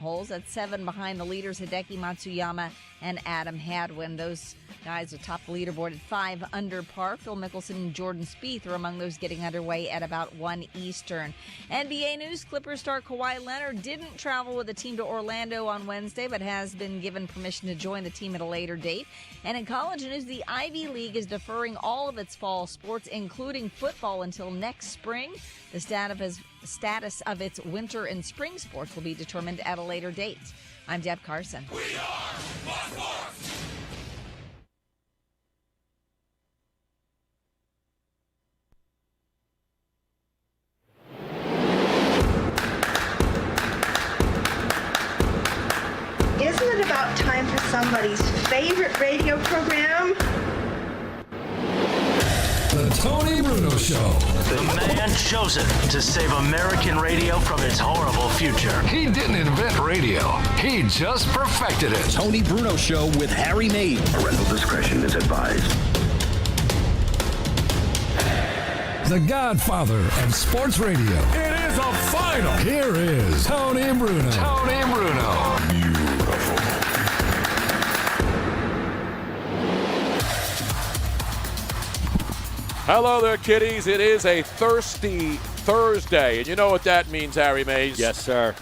holes at 7 behind the leaders Hideki Matsuyama and Adam Hadwin. Those guys atop the leaderboard at 5 under par. Phil Mickelson and Jordan Spieth are among those getting underway at about 1 Eastern. NBA news, Clippers star Kawhi Leonard didn't travel with the team to Orlando on Wednesday, but has been given permission to join the team at a later date. And in college news, the Ivy League is deferring all of its fall sports, including football, until next spring. The status of its winter and spring sports will be determined at a later date. I'm Deb Carson. We are Fox Sports. Isn't it about time for somebody's favorite radio program? The Tony Bruno Show. The man chosen to save American radio from its horrible future. He didn't invent radio. He just perfected it. Tony Bruno Show with Harry Mays. Parental discretion is advised. The godfather of sports radio. It is a final. Here is Tony Bruno. Tony Bruno. Hello there, kiddies. It is a thirsty Thursday, and you know what that means, Harry Mays? Yes, sir.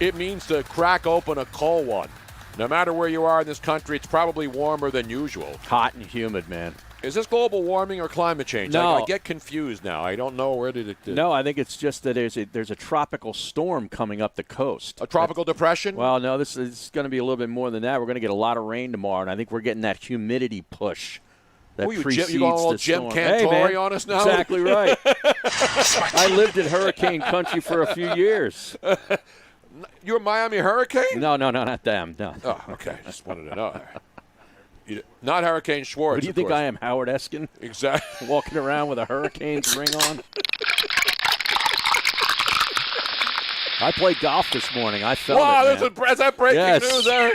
It means to crack open a cold one. No matter where you are in this country, it's probably warmer than usual. Hot and humid, man. Is this global warming or climate change? No. I get confused now. I don't know where did it. No, I think it's just that there's a tropical storm coming up the coast. A tropical depression? Well, no, this is going to be a little bit more than that. We're going to get a lot of rain tomorrow, and I think we're getting that humidity push. That precedes you going all the Jim storm. Cantori on us now? Exactly right. I lived in hurricane country for a few years. You're a Miami Hurricane? No, not them. No. Oh, okay. Just wanted to know. Not Hurricane Schwartz. What do you think I am, Howard Eskin? Exactly. Walking around with a Hurricanes ring on? I played golf this morning. I felt it, man. Is that breaking Yes. news, Eric?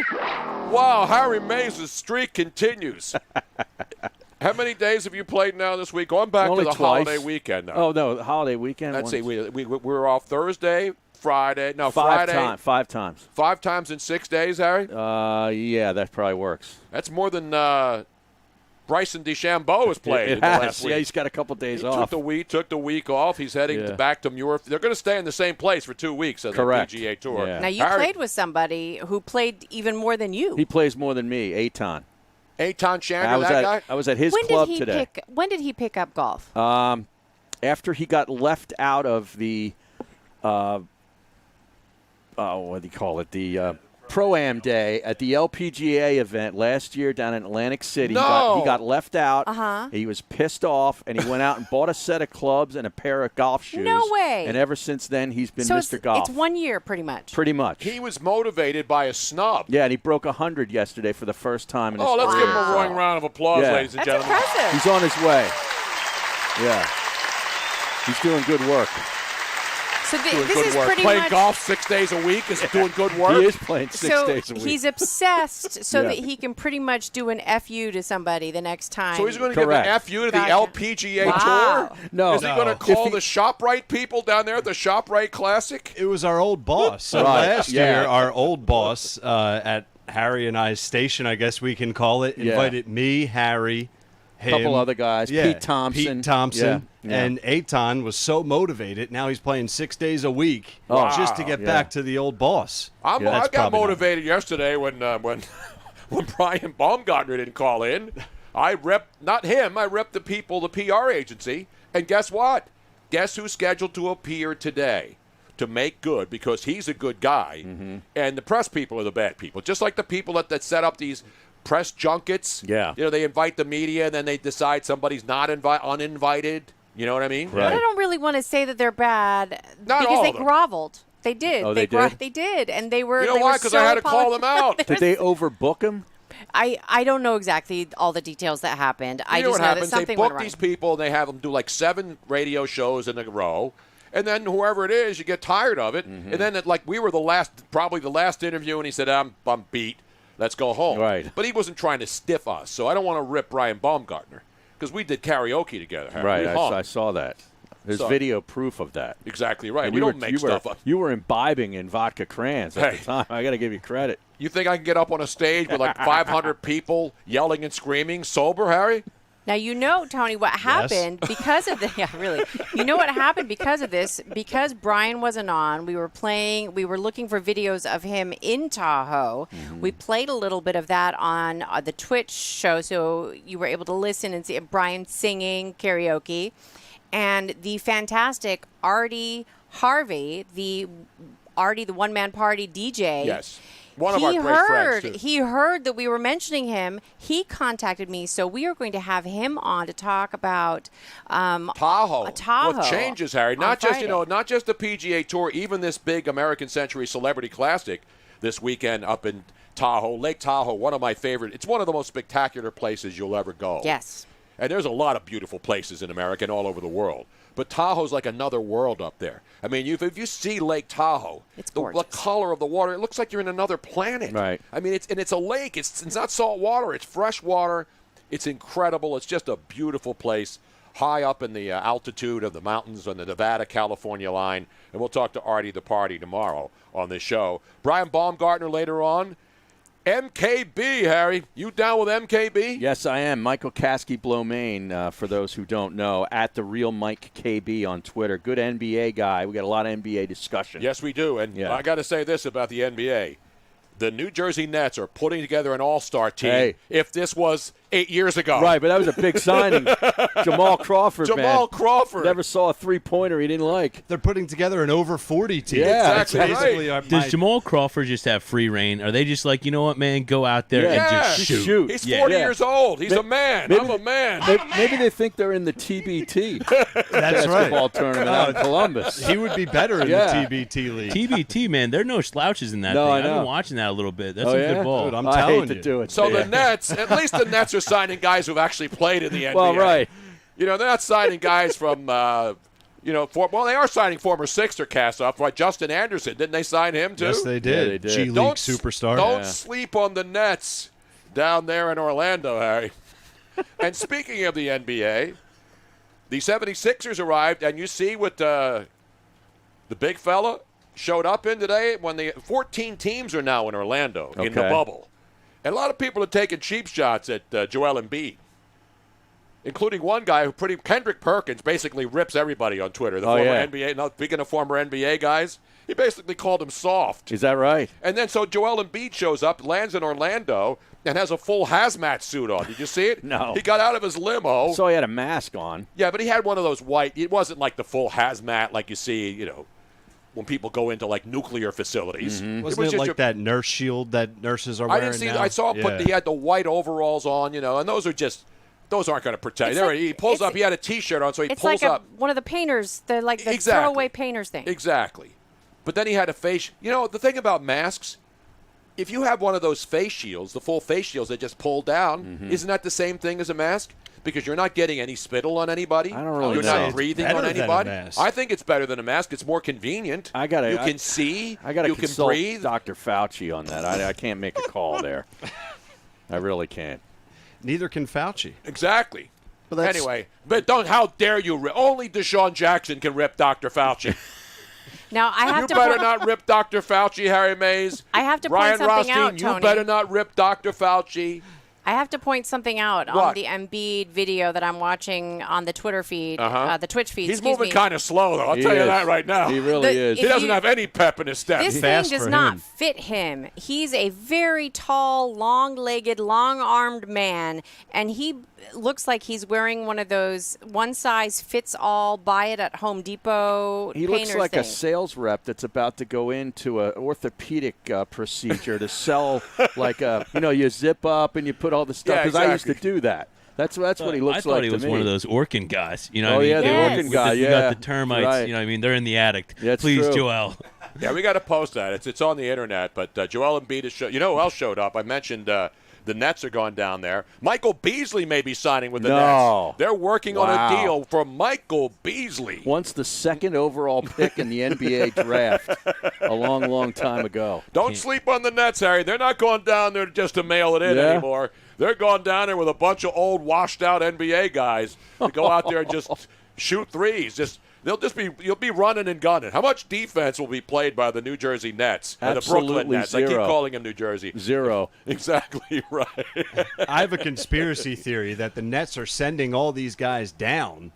Wow, Harry Mays' streak continues. How many days have you played now this week? Going back Only to the twice. holiday weekend now. Oh, no, the holiday weekend. Let's see. We were off Thursday, Friday. No, Five Friday. Five times. 5 times in 6 days, Harry? Yeah, that probably works. That's more than Bryson DeChambeau has played in the has. last week. Yeah, he's got a couple days He off. took the week off. He's heading back to Muir. They're going to stay in the same place for 2 weeks on Correct. the PGA Tour. Yeah. Now, you played with somebody who played even more than you. He plays more than me, Eitan. Eitan Chandler, that guy? I was at his club today. When did he pick up golf? After he got left out of the, what do you call it, the Pro-Am Day at the LPGA event last year down in Atlantic City. No. He got left out. Uh-huh. He was pissed off, and he went out and bought a set of clubs and a pair of golf shoes. No way. And ever since then, he's been So Mr. Golf. It's 1 year, pretty much. Pretty much. He was motivated by a snub. Yeah, and he broke 100 yesterday for the first time in his Let's career. give him a roaring round of applause, Yeah. ladies and That's gentlemen. impressive. He's on his way. Yeah. He's doing good work. So Doing this good is work. pretty Playing much. golf 6 days a week is doing good work. He is playing six So days a week. he's obsessed so Yeah. that he can pretty much do an FU to somebody the next time. So he's going to give Correct. an FU to Gotcha. the LPGA Wow. Tour? No. Is he going to call the ShopRite people down there at the ShopRite Classic? It was our old boss. So Right. last Yeah. year, our old boss at Harry and I's station, I guess we can call it, Yeah. invited me, Harry, him. Couple other guys, Yeah, Pete Thompson. Yeah. And Eitan was so motivated. Now he's playing 6 days a week just to get Yeah. back to the old boss. I That's got probably not- motivated yesterday when Brian Baumgartner didn't call in. I not him, I repped the people, the PR agency. And guess what? Guess who's scheduled to appear today to make good because he's a good guy. Mm-hmm. And the press people are the bad people. Just like the people that set up these press junkets. Yeah. You know, they invite the media and then they decide somebody's not uninvited. You know what I mean? Right. But I don't really want to say that they're bad Not because all they of them. groveled. They did. Oh, they did? They did, and they were. You know they why? were Because so I had to call them out. Did they overbook him? I don't know exactly all the details that happened. I You know just what know happens? that something They went book wrong. these people and they have them do like 7 radio shows in a row. And then whoever it is, you get tired of it. Mm-hmm. And then, we were probably the last interview, and he said, I'm beat. Let's go home. Right. But he wasn't trying to stiff us, so I don't want to rip Brian Baumgartner because we did karaoke together. Harry. Right, We I hung. saw that. There's video proof of that. Exactly right. And We don't make stuff up. You were imbibing in vodka crayons at the time. I got to give you credit. You think I can get up on a stage with like 500 people yelling and screaming sober, Harry? Now, you know, Tony, what happened because of the, yeah, really. You know what happened because of this? Because Brian wasn't on, we were looking for videos of him in Tahoe. Mm-hmm. We played a little bit of that on the Twitch show, so you were able to listen and see Brian singing karaoke. And the fantastic Artie Harvey, the one-man party DJ. Yes. One of our great friends, too. He heard that we were mentioning him. He contacted me, so we are going to have him on to talk about Tahoe. Tahoe. What changes, Harry? Not just not just the PGA Tour, even this big American Century Celebrity Classic this weekend up in Tahoe, Lake Tahoe. One of my favorite. It's one of the most spectacular places you'll ever go. Yes. And there's a lot of beautiful places in America and all over the world. But Tahoe's like another world up there. I mean, if you see Lake Tahoe, the color of the water, it looks like you're in another planet. Right. I mean, it's a lake. It's not salt water. It's fresh water. It's incredible. It's just a beautiful place, high up in the altitude of the mountains on the Nevada-California line. And we'll talk to Artie the Party tomorrow on this show. Brian Baumgartner later on. MKB, Harry. You down with MKB? Yes, I am. Michael Kaskey-Blomain, for those who don't know, at the real Mike KB on Twitter. Good NBA guy. We got a lot of NBA discussion. Yes, we do. And I got to say this about the NBA. The New Jersey Nets are putting together an all-star team. Hey. If this was 8 years ago. Right, but that was a big signing. Jamal Crawford, Jamal man. Crawford. Never saw a three-pointer he didn't like. They're putting together an over 40 team. Yeah, exactly right. Does Jamal Crawford just have free reign? Are they just like, you know what, man, go out there and just shoot? He's 40 years old. He's a man. I'm a man. Maybe they think they're in the TBT. That's basketball right. tournament out in Columbus. He would be better in the TBT league. TBT, man, there are no slouches in that thing. I've been watching that a little bit. That's some good ball. Dude, I'm I telling hate you. to do it. So the Nets, at least the Nets are signing guys who've actually played in the NBA. Well, right. You know, they're not signing guys from, they are signing former Sixer cast-off, right? Justin Anderson. Didn't they sign him, too? Yes, they did. Yeah, they did. G League superstar. Don't sleep on the Nets down there in Orlando, Harry. And speaking of the NBA, the 76ers arrived, and you see what the big fella showed up in today when the 14 teams are now in Orlando in the bubble. And a lot of people are taking cheap shots at Joel Embiid, including one guy who Kendrick Perkins basically rips everybody on Twitter. The former NBA. Now, speaking of former NBA guys, he basically called him soft. Is that right? And then so Joel Embiid shows up, lands in Orlando, and has a full hazmat suit on. Did you see it? No. He got out of his limo. So he had a mask on. Yeah, but he had one of those white. It wasn't like the full hazmat like you see, when people go into like nuclear facilities. Mm-hmm. Wasn't it like that nurse shield that nurses are wearing? I didn't see. Now? I saw him he had the white overalls on, and those aren't going to protect. He pulls up. He had a T-shirt on, so he pulls up. One of the painters, the throwaway painters thing. Exactly. But then he had a face. The thing about masks, if you have one of those face shields, the full face shields that just pull down, isn't that the same thing as a mask? Because you're not getting any spittle on anybody. I don't really You're know. not breathing on anybody. I think it's better than a mask. It's more convenient. You can see. I got to consult breathe. Dr. Fauci on that. I can't make a call there. I really can't. Neither can Fauci. Exactly. Anyway, but how dare you? Only Deshaun Jackson can rip Dr. Fauci. Now I have you better not rip Dr. Fauci, Harry Mays. I have to Ryan point something Rothstein, out, Tony. You better not rip Dr. Fauci. I have to point something out on the Embiid video that I'm watching on the Twitter feed, the Twitch feed. He's moving kind of slow, though. I'll tell you that right now. He really is. He doesn't have any pep in his step. This thing does not fit him. He's a very tall, long-legged, long-armed man, and he looks like he's wearing one of those one-size-fits-all, buy-it-at-Home Depot He looks like a sales rep that's about to go into an orthopedic procedure to sell, like you zip up and you put all the stuff. Because I used to do that. That's what he looks like to me. I thought he was one of those Orkin guys. You know the Orkin Orkin guy, You got the termites. Right. They're in the attic. That's Please, true. Joel. Yeah, we got to post that. It's on the internet. But Joel Embiid is who else showed up? I mentioned the Nets are going down there. Michael Beasley may be signing with the Nets. They're working on a deal for Michael Beasley. Once the second overall pick in the NBA draft a long, long time ago. Don't sleep on the Nets, Harry. They're not going down there just to mail it in anymore. They're going down there with a bunch of old, washed-out NBA guys to go out there and just shoot threes. Just You'll be running and gunning. How much defense will be played by the New Jersey Nets and the Brooklyn Nets? Zero. I keep calling them New Jersey. Zero. Exactly right. I have a conspiracy theory that the Nets are sending all these guys down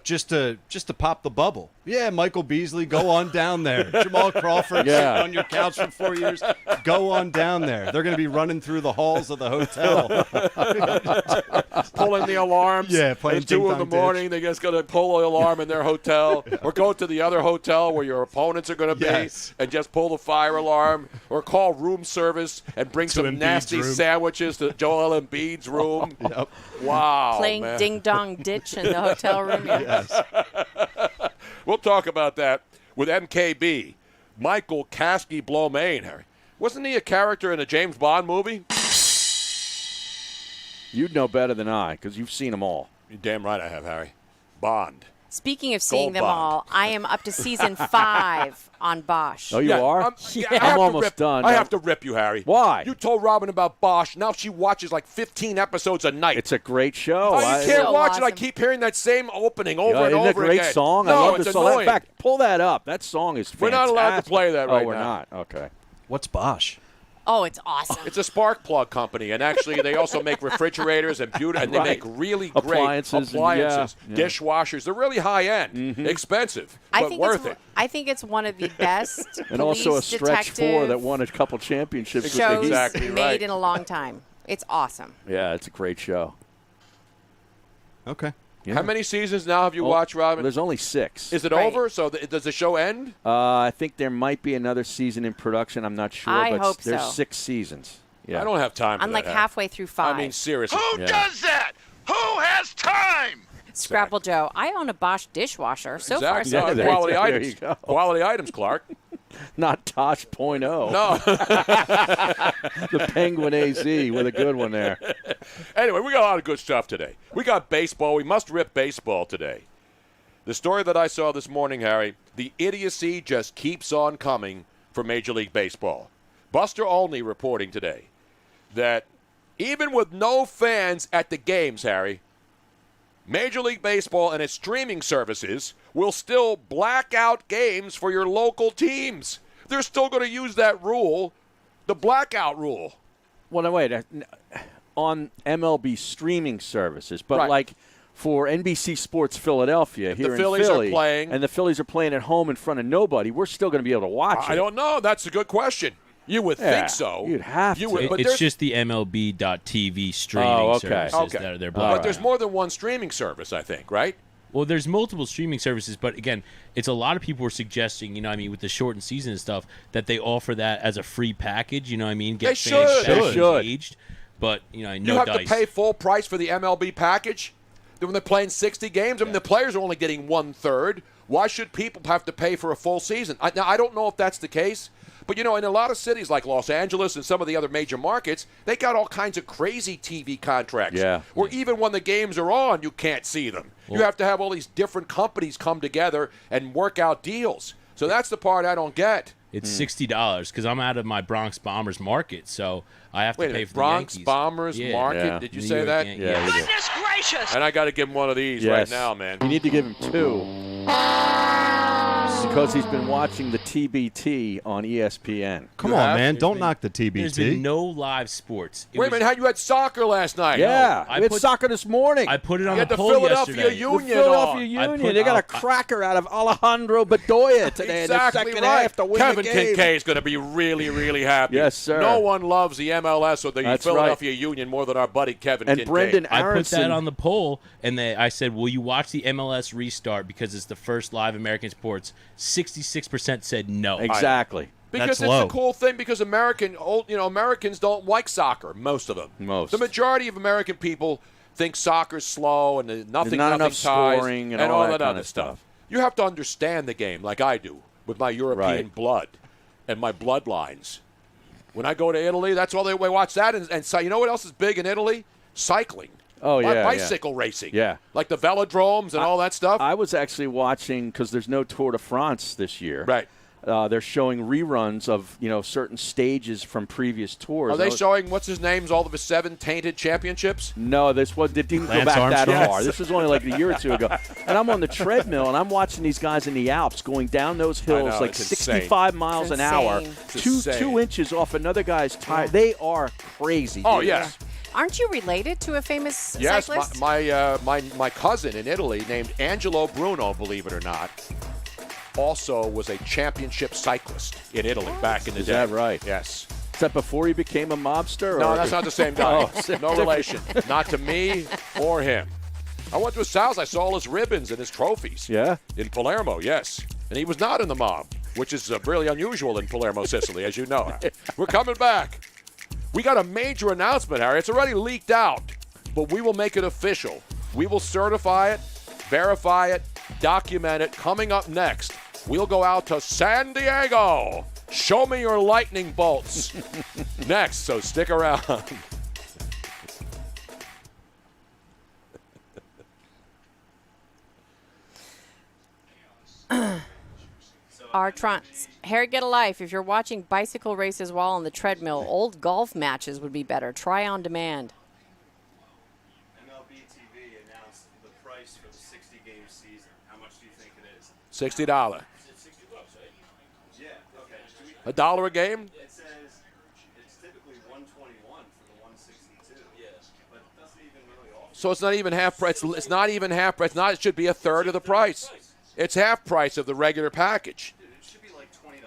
just to pop the bubble. Yeah, Michael Beasley, go on down there. Jamal Crawford, sitting on your couch for 4 years. Go on down there. They're going to be running through the halls of the hotel. Pulling the alarms. Yeah, playing at 2 in the morning. They just got to pull the alarm in their hotel, or go to the other hotel where your opponents are going to be, and just pull the fire alarm, or call room service and bring some Embiid's nasty room. sandwiches to Joel Embiid's room. Yep. Wow, Playing man. ding dong ditch in the hotel room. Yes. We'll talk about that with MKB, Michael Kaskey-Blomain, Harry. Wasn't he a character in a James Bond movie? You'd know better than I because you've seen them all. You're damn right I have, Harry. Bond. Speaking of seeing Gold them Bond. all, I am up to season 5 on Bosch. Oh, you are? I'm almost done. I have to rip you, Harry. Why? You told Robin about Bosch. Now she watches like 15 episodes a night. It's a great show. Oh, you can't So watch it. I awesome. keep hearing that same opening over and Isn't over it a great again. song? No, I love it's the song. annoying. In fact, pull that up. That song is fantastic. We're not allowed to play that right Oh, we're now. not. Okay. What's Bosch? Oh, it's awesome. It's a spark plug company, and actually they also make refrigerators and and they make really great Appliances and- yeah. dishwashers. They're really high-end, expensive, I but think worth it. I think it's one of the best And also a police stretch detective 4 that won a couple championships. shows Exactly made right. in a long time. It's awesome. Yeah, it's a great show. Okay. Yeah. How many seasons now have you watched, Robin? There's only 6. Is it Right. over? So does the show end? I think there might be another season in production. I'm not sure. I but hope there's so. 6 seasons. Yeah. I don't have time for I'm that. like Harry. halfway through 5. I mean, seriously. Who does that? Who has time? Scrapple Joe, I own a Bosch dishwasher. So far, Exactly. so No, good. quality there items. you go. Quality items, Clark. Not Tosh.0. No. The Penguin AZ with a good one there. Anyway, we got a lot of good stuff today. We got baseball. We must rip baseball today. The story that I saw this morning, Harry, the idiocy just keeps on coming for Major League Baseball. Buster Olney reporting today that even with no fans at the games, Harry, Major League Baseball and its streaming services will still black out games for your local teams. They're still going to use that rule, the blackout rule. Well, no, wait. On MLB streaming services, but Right. like for NBC Sports Philadelphia here the Phillies in Philly, are playing, and the Phillies are playing at home in front of nobody, we're still going to be able to watch it. I don't know. That's a good question. You would Yeah, think so. you'd have to. But It's there's- just the MLB.TV streaming Oh, okay. services Okay. that they're But blocking. there's more than one streaming service, I think, right? Well, there's multiple streaming services, but again, it's a lot of people are suggesting, with the shortened season and stuff, that they offer that as a free package. You know what I mean? Get They fans should. back They should. engaged. But no You have dice. to pay full price for the MLB package. Then when they're playing 60 games, I mean, the players are only getting 1/3. Why should people have to pay for a full season? Now, I don't know if that's the case, but in a lot of cities like Los Angeles and some of the other major markets, they got all kinds of crazy TV contracts. Yeah. Where even when the games are on, you can't see them. You have to have all these different companies come together and work out deals. So that's the part I don't get. It's $60 because I'm out of my Bronx Bombers market, so I have to Wait a pay minute, for Bronx the Yankees. Bombers Yeah. market? Yeah. Did you New say York that? Yankees. Yeah, you do. Goodness gracious! And I got to give him one of these Yes. right now, man. You need to give him 2. Because he's been watching the TBT on ESPN. Come You on, have? man. Don't been- knock the There's been TBT. no live sports. It Wait a was- minute, how you had soccer last night? Yeah, I we had put- soccer this morning. I put it on You had the the poll Philadelphia yesterday. Union. the Philadelphia on. Union. put- They got a I- cracker out of Alejandro Bedoya today Exactly in the second right. half to win Kevin the game. Kincaid is going to be really, really happy. Yes, sir. No one loves the MLS or the That's Philadelphia Union more than our buddy Kevin And Kincaid. Brendan I put Aronson. that on the poll, and I said, will you watch the MLS restart because it's the first live American sports? 66% said no. Exactly. Because That's it's low. a cool thing. Because Americans don't like soccer. Most of them. Most. The majority of American people think soccer's slow and nothing, Not enough ties, scoring and all that that kind other of stuff. stuff. You have to understand the game like I do with my European Right. blood and my bloodlines. When I go to Italy, that's all they watch that. And so, you know what else is big in Italy? Cycling. Oh, yeah. Bicycle racing. Yeah. Like the velodromes and all that stuff. I was actually watching, because there's no Tour de France this year. Right. they're showing reruns of certain stages from previous tours. Are they showing what's his name's all of his 7 tainted championships? No, this one didn't go Lance back Armstrong. that far. This was only like a year or two ago. And I'm on the treadmill, and I'm watching these guys in the Alps going down those hills know, like it's 65 miles an hour, It's insane. 2 inches off another guy's tire. They are crazy. Oh, dude. yes. Aren't you related to a famous cyclist? Yes, my cousin in Italy named Angelo Bruno, believe it or not, also was a championship cyclist in Italy back in the day. Is that right? Yes. Is that before he became a mobster? No, or? that's not the same guy. Oh, no relation. Not to me or him. I went to his house. I saw all his ribbons and his trophies. Yeah? In Palermo, yes. And he was not in the mob, which is really unusual in Palermo, Sicily, as you know. We're coming back. We got a major announcement, Harry. It's already leaked out, but we will make it official. We will certify it, verify it, document it. Coming up next, we'll go out to San Diego. Show me your lightning bolts. Next, so stick around. Harry, get a life. If you're watching bicycle races while on the treadmill, old golf matches would be better. Try on demand. MLB TV announced the price for the 60-game season. How much do you think it is? $60. Yeah, okay. $1 a game? It says it's typically $121 for the 162. Yes. But that's even really awful. So it's not even half price. It's not even half price. It should be a third of the price. It's half price of the regular package. Dude, it should be like $20.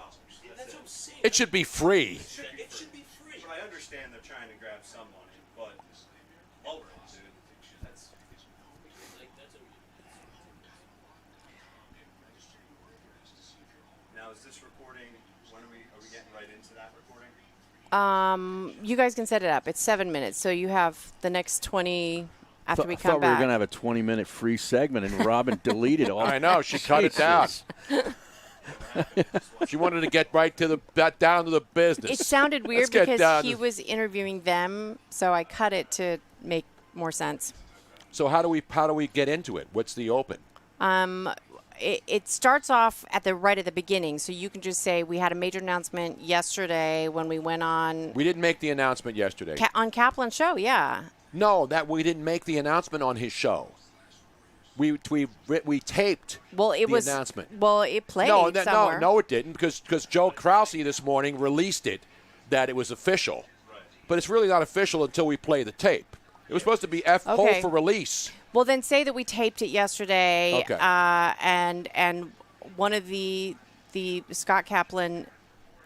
That's what I'm saying. It should be free. It should be free. But I understand they're trying to grab some money, but dude, that's. Now is this recording? When are we getting right into that recording? You guys can set it up. It's 7 minutes, so you have the next 20 after we I come thought we were back. going to have a 20-minute free segment, and Robin deleted all. I know. She cut it down. She wanted to get right to down to the business. It sounded weird Let's get because down he to- was interviewing them, so I cut it to make more sense. So how do we get into it? What's the open? It starts off at the beginning, so you can just say we had a major announcement yesterday when we went on We didn't make the announcement yesterday. on Kaplan's show. Yeah. No, that we didn't make the announcement on his show. We taped the announcement. Well, it played somewhere. No, it didn't because Joe Krause this morning released it that it was official, but it's really not official until we play the tape. It was supposed to be hold for release. Well, then say that we taped it yesterday, Okay. and one of the Scott Kaplan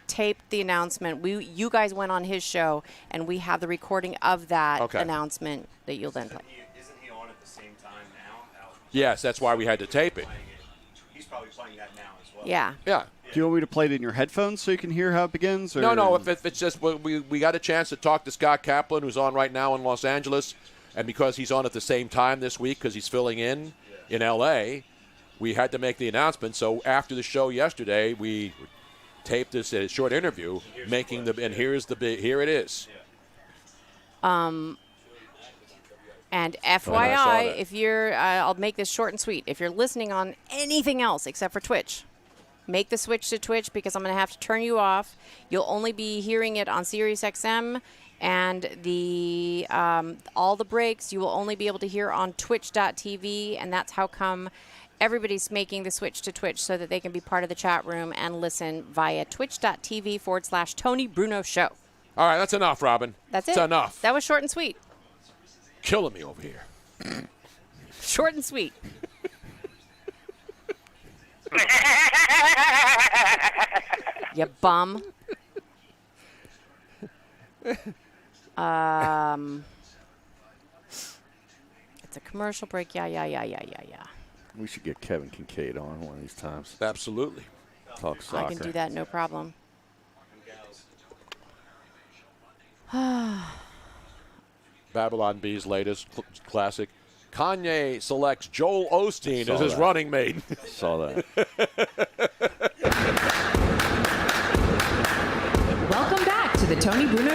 taped the announcement. You guys went on his show, and we have the recording of that announcement that you'll then play. Isn't he on at the same time now? Yes, that's why we had to tape it. He's probably playing that now as well. Yeah. Yeah. Do you want me to play it in your headphones so you can hear how it begins? Or? No. If it's just we got a chance to talk to Scott Kaplan, who's on right now in Los Angeles, and because he's on at the same time this week because he's filling in L.A., we had to make the announcement. So after the show yesterday, we taped this short interview, here it is. And I saw FYI, that. if you're, I'll make this short and sweet. If you're listening on anything else except for Twitch, make the switch to Twitch because I'm going to have to turn you off. You'll only be hearing it on SiriusXM, and the all the breaks you will only be able to hear on Twitch.tv, and that's how come everybody's making the switch to Twitch so that they can be part of the chat room and listen via Twitch.tv/Tony Bruno Show. All right, that's enough, Robin. That's it. It's enough. That was short and sweet. Killing me over here. Short and sweet. You bum. It's a commercial break. Yeah. We should get Kevin Kincaid on one of these times. Absolutely. Talk soccer. I can do that, no problem. Babylon Bee's latest classic. Kanye selects Joel Osteen as his running mate. Saw that. Welcome back to the Tony Bruno